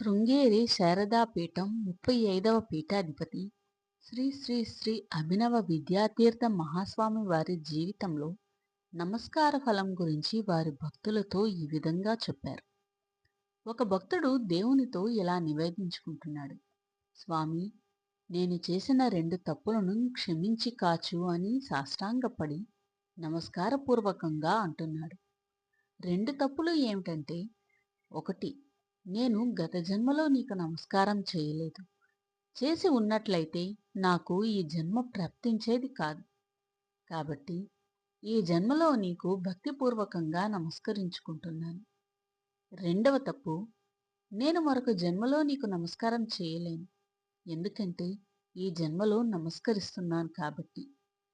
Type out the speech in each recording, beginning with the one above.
శృంగేరి శారదాపీఠం 35వ పీఠాధిపతి శ్రీ శ్రీ శ్రీ అభినవ విద్యాతీర్థ మహాస్వామి వారి జీవితంలో నమస్కార ఫలం గురించి వారి భక్తులతో ఈ విధంగా చెప్పారు. ఒక భక్తుడు దేవునితో ఇలా నివేదించుకుంటున్నాడు. స్వామి, నేను చేసిన 2 తప్పులను క్షమించి కాచు అని సాష్టాంగపడి నమస్కారపూర్వకంగా అంటున్నాడు. 2 తప్పులు ఏమిటంటే, 1, నేను గత జన్మలో నీకు నమస్కారం చేయలేదు. చేసి ఉన్నట్లయితే నాకు ఈ జన్మ ప్రాప్తించేది కాదు. కాబట్టి ఈ జన్మలో నీకు భక్తిపూర్వకంగా నమస్కరించుకుంటున్నాను. 2వ తప్పు, నేను మరొక జన్మలో నీకు నమస్కారం చేయలేను. ఎందుకంటే ఈ జన్మలో నమస్కరిస్తున్నాను కాబట్టి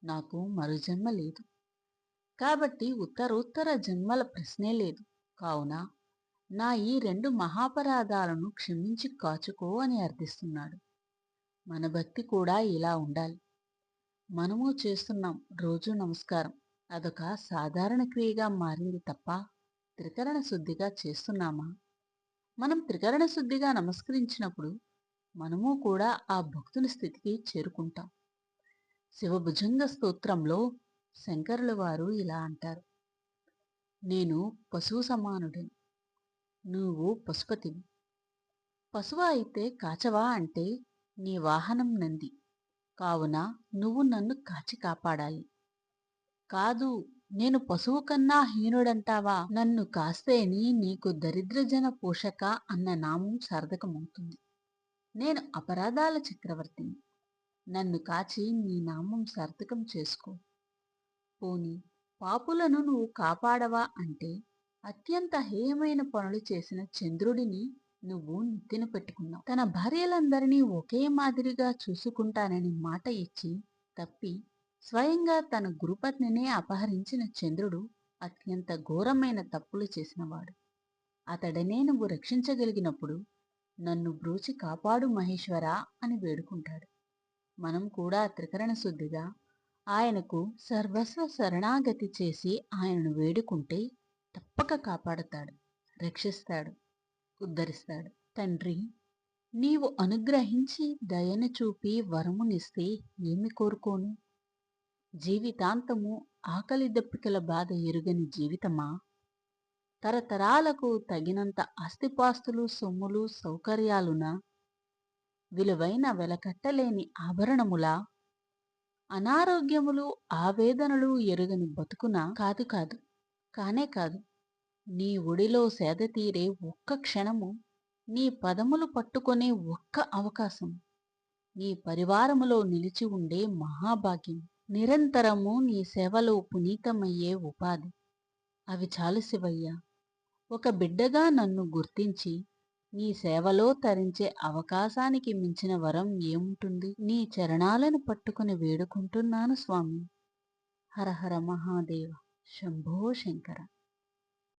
నాకు మరో జన్మ లేదు. కాబట్టి ఉత్తరోత్తర జన్మల ప్రశ్నే లేదు. కావున నా ఈ 2 మహాపరాధాలను క్షమించి కాచుకో అని అర్థిస్తున్నాడు. మన భక్తి కూడా ఇలా ఉండాలి. మనము చేస్తున్నాం రోజు నమస్కారం. అదొక సాధారణ క్రియగా మారింది తప్ప త్రికరణ శుద్ధిగా చేస్తున్నామా? మనం త్రికరణ శుద్ధిగా నమస్కరించినప్పుడు మనము కూడా ఆ భక్తుని స్థితికి చేరుకుంటాం. శివభుజంగ స్తోత్రంలో శంకరుల వారు ఇలా అంటారు: నేను పశువు సమానుడిని, నువ్వు పశుపతివి. పశువు అయితే కాచవా అంటే నీ వాహనం నంది, కావున నువ్వు నన్ను కాచి కాపాడాలి. కాదు, నేను పశువు కన్నా హీనుడంటావా? నన్ను కాస్తేని నీకు దరిద్రజన పోషక అన్న నామం సార్థకమవుతుంది. నేను అపరాధాల చక్రవర్తిని, నన్ను కాచి నీ నామం సార్థకం చేసుకో. పోని పాపులను నువ్వు కాపాడవా అంటే అత్యంత హేయమైన పనులు చేసిన చంద్రుడిని నువ్వు నెత్తిన పెట్టుకున్నావు. తన భార్యలందరినీ ఒకే మాదిరిగా చూసుకుంటానని మాట ఇచ్చి తప్పి స్వయంగా తన గురుపత్నినే అపహరించిన చంద్రుడు అత్యంత ఘోరమైన తప్పులు చేసినవాడు. అతడనే నువ్వు రక్షించగలిగినప్పుడు నన్ను బ్రోచి కాపాడు మహేశ్వరా అని వేడుకుంటాడు. మనం కూడా త్రికరణ శుద్ధిగా ఆయనకు సర్వస్వ శరణాగతి చేసి ఆయనను వేడుకుంటే తప్పక కాపాడతాడు, రక్షిస్తాడు, ఉద్ధరిస్తాడు. తండ్రి, నీవు అనుగ్రహించి దయను చూపి వరమునిస్తే ఏమి కోరుకోను? జీవితాంతము ఆకలి దప్పికల బాధ ఎరుగని జీవితమా? తరతరాలకు తగినంత ఆస్తిపాస్తులు, సొమ్ములు, సౌకర్యాలునా? విలువైన వెలకట్టలేని ఆభరణములా? అనారోగ్యములు, ఆవేదనలు ఎరుగని బతుకునా? కాదు కాదు, కానే కాదు. నీ ఒడిలో సేద తీరే ఒక్క క్షణము, నీ పదములు పట్టుకొనే ఒక్క అవకాశం, నీ పరివారములో నిలిచి ఉండే మహాభాగ్యం, నిరంతరము నీ సేవలో పునీతమయ్యే ఉపాధి, అవి చాలు శివయ్య. ఒక బిడ్డగా నన్ను గుర్తించి నీ సేవలో తరించే అవకాశానికి మించిన వరం ఏముంటుంది? నీ చరణాలను పట్టుకుని వేడుకుంటున్నాను స్వామి. హర హర మహాదేవ, శంభో శంకర.